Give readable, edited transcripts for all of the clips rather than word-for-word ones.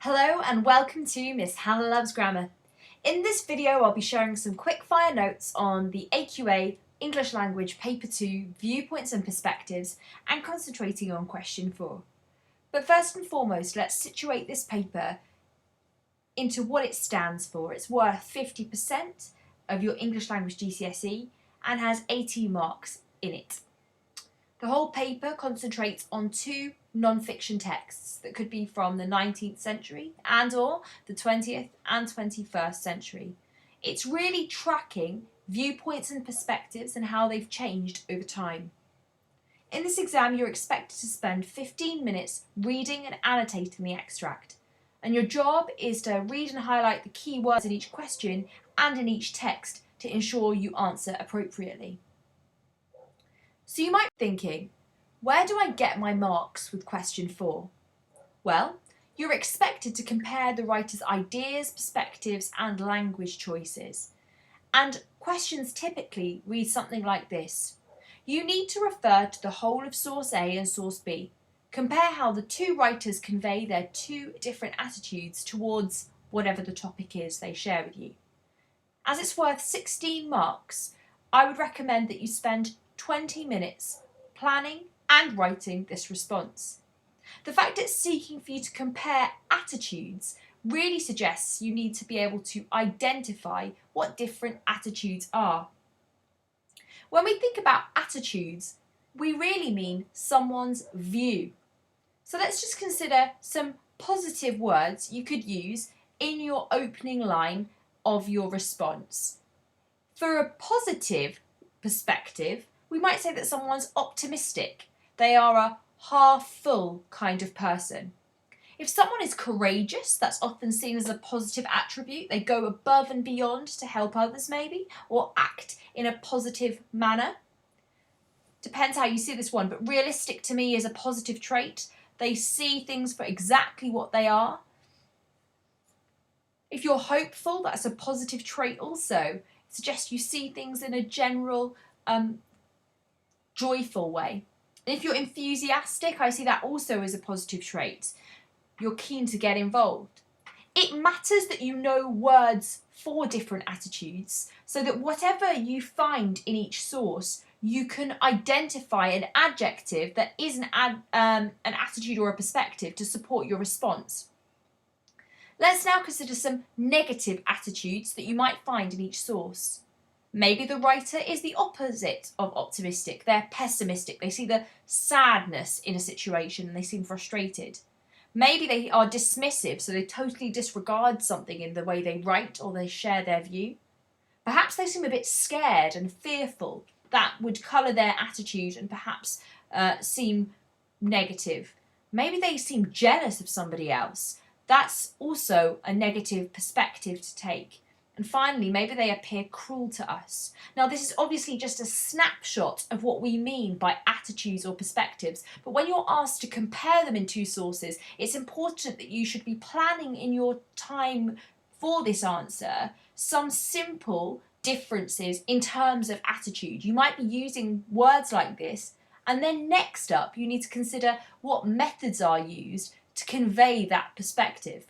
Hello and welcome to Miss Hannah Loves Grammar. In this video I'll be sharing some quickfire notes on the AQA English Language Paper 2 Viewpoints and Perspectives and concentrating on question 4. But first and foremost, let's situate this paper into what it stands for. It's worth 50% of your English Language GCSE and has 80 marks in it. The whole paper concentrates on two non-fiction texts that could be from the 19th century and or the 20th and 21st century. It's really tracking viewpoints and perspectives and how they've changed over time. In this exam, you're expected to spend 15 minutes reading and annotating the extract, and your job is to read and highlight the key words in each question and in each text to ensure you answer appropriately. So you might be thinking, where do I get my marks with question 4? Well, you're expected to compare the writer's ideas, perspectives and language choices. And questions typically read something like this. You need to refer to the whole of source A and source B. Compare how the two writers convey their two different attitudes towards whatever the topic is they share with you. As it's worth 16 marks, I would recommend that you spend 20 minutes planning and writing this response. The fact it's seeking for you to compare attitudes really suggests you need to be able to identify what different attitudes are. When we think about attitudes, we really mean someone's view. So let's just consider some positive words you could use in your opening line of your response. For a positive perspective, we might say that someone's optimistic. They are a half-full kind of person. If someone is courageous, that's often seen as a positive attribute. They go above and beyond to help others maybe, or act in a positive manner. Depends how you see this one, but realistic to me is a positive trait. They see things for exactly what they are. If you're hopeful, that's a positive trait also. It suggests you see things in a general joyful way. And if you're enthusiastic, I see that also as a positive trait. You're keen to get involved. It matters that you know words for different attitudes so that whatever you find in each source, you can identify an adjective that is an attitude or a perspective to support your response. Let's now consider some negative attitudes that you might find in each source. Maybe the writer is the opposite of optimistic. They're pessimistic. They see the sadness in a situation and they seem frustrated. Maybe they are dismissive, so they totally disregard something in the way they write or they share their view. Perhaps they seem a bit scared and fearful. That would colour their attitude and perhaps seem negative. Maybe they seem jealous of somebody else. That's also a negative perspective to take. And finally, maybe they appear cruel to us. Now, this is obviously just a snapshot of what we mean by attitudes or perspectives, but when you're asked to compare them in two sources, it's important that you should be planning in your time for this answer some simple differences in terms of attitude. You might be using words like this, and then next up, you need to consider what methods are used to convey that perspective.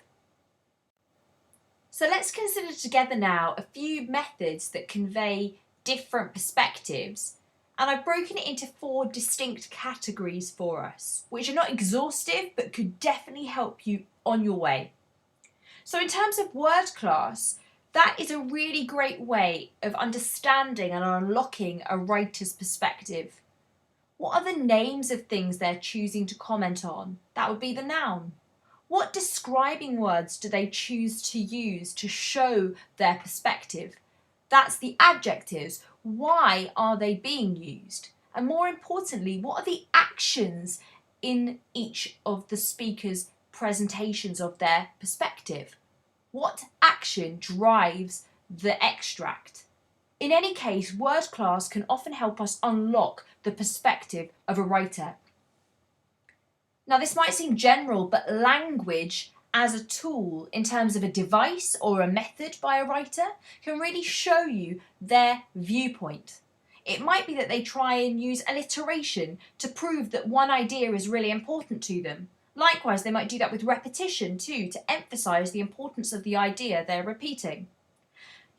So let's consider together now a few methods that convey different perspectives, and I've broken it into 4 distinct categories for us, which are not exhaustive but could definitely help you on your way. So in terms of word class, that is a really great way of understanding and unlocking a writer's perspective. What are the names of things they're choosing to comment on? That would be the noun. What describing words do they choose to use to show their perspective? That's the adjectives. Why are they being used? And more importantly, what are the actions in each of the speaker's presentations of their perspective? What action drives the extract? In any case, word class can often help us unlock the perspective of a writer. Now, this might seem general, but language as a tool in terms of a device or a method by a writer can really show you their viewpoint. It might be that they try and use alliteration to prove that one idea is really important to them, Likewise, they might do that with repetition too, to emphasise the importance of the idea they're repeating.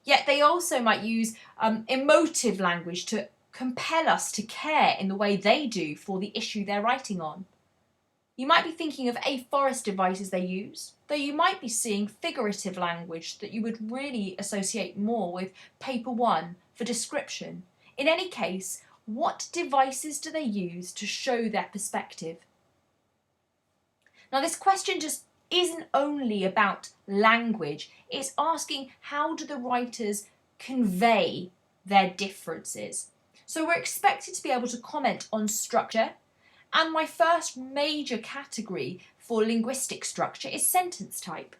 Yet they also might use emotive language to compel us to care in the way they do for the issue they're writing on. You might be thinking of aphorist devices they use, though you might be seeing figurative language that you would really associate more with paper 1 for description. In any case, what devices do they use to show their perspective? Now, this question just isn't only about language, it's asking how do the writers convey their differences. So we're expected to be able to comment on structure, and my first major category for linguistic structure is sentence type.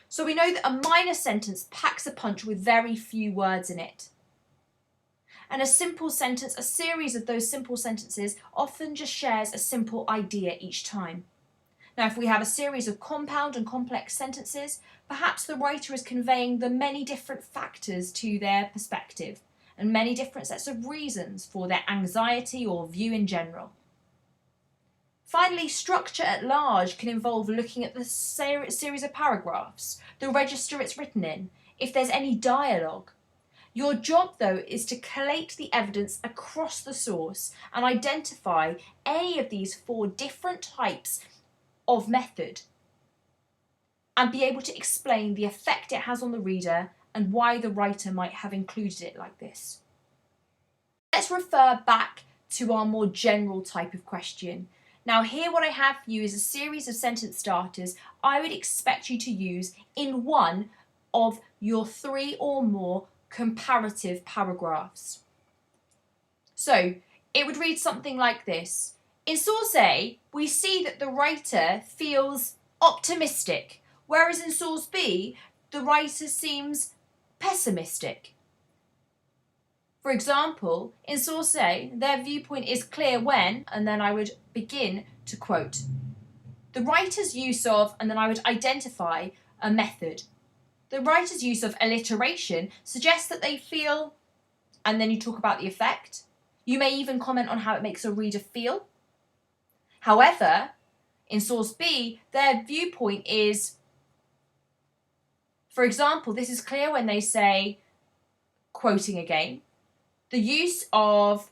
So we know that a minor sentence packs a punch with very few words in it. And a simple sentence, a series of those simple sentences, often just shares a simple idea each time. Now, if we have a series of compound and complex sentences, perhaps the writer is conveying the many different factors to their perspective and many different sets of reasons for their anxiety or view in general. Finally, structure at large can involve looking at the series of paragraphs, the register it's written in, if there's any dialogue. Your job, though, is to collate the evidence across the source and identify any of these 4 different types of method and be able to explain the effect it has on the reader and why the writer might have included it like this. Let's refer back to our more general type of question. Now, here what I have for you is a series of sentence starters I would expect you to use in one of your 3 or more comparative paragraphs. So it would read something like this. In source A, we see that the writer feels optimistic, whereas in source B, the writer seems pessimistic. For example, in source A, their viewpoint is clear when, and then I would begin to quote. The writer's use of, and then I would identify a method. The writer's use of alliteration suggests that they feel, and then you talk about the effect. You may even comment on how it makes a reader feel. However, in source B, their viewpoint is, for example, this is clear when they say, quoting again, the use of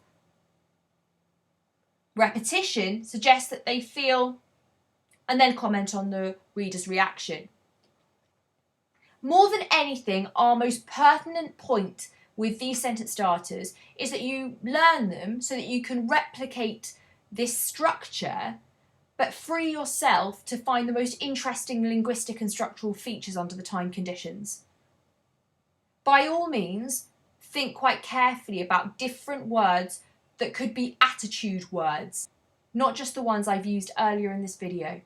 repetition suggests that they feel, and then comment on the reader's reaction. More than anything, our most pertinent point with these sentence starters is that you learn them so that you can replicate this structure, but free yourself to find the most interesting linguistic and structural features under the time conditions. By all means, think quite carefully about different words that could be attitude words, not just the ones I've used earlier in this video.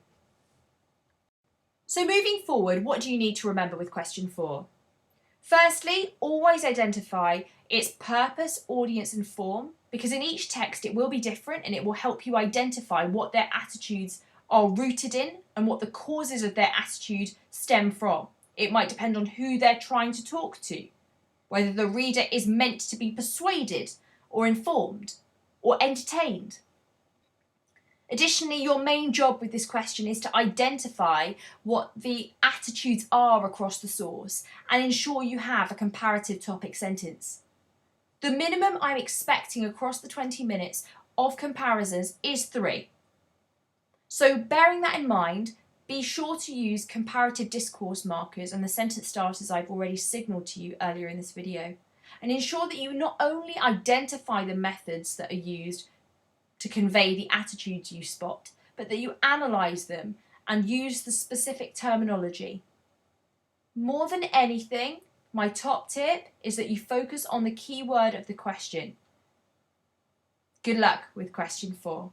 So moving forward, what do you need to remember with question 4? Firstly, always identify its purpose, audience and form, because in each text it will be different and it will help you identify what their attitudes are rooted in and what the causes of their attitude stem from. It might depend on who they're trying to talk to, whether the reader is meant to be persuaded or informed or entertained. Additionally, your main job with this question is to identify what the attitudes are across the source and ensure you have a comparative topic sentence. The minimum I'm expecting across the 20 minutes of comparisons is 3. So bearing that in mind, be sure to use comparative discourse markers and the sentence starters I've already signalled to you earlier in this video, and ensure that you not only identify the methods that are used to convey the attitudes you spot, but that you analyse them and use the specific terminology. More than anything, my top tip is that you focus on the key word of the question. Good luck with question 4.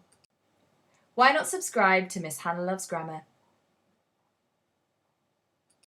Why not subscribe to Miss Hannah Loves Grammar?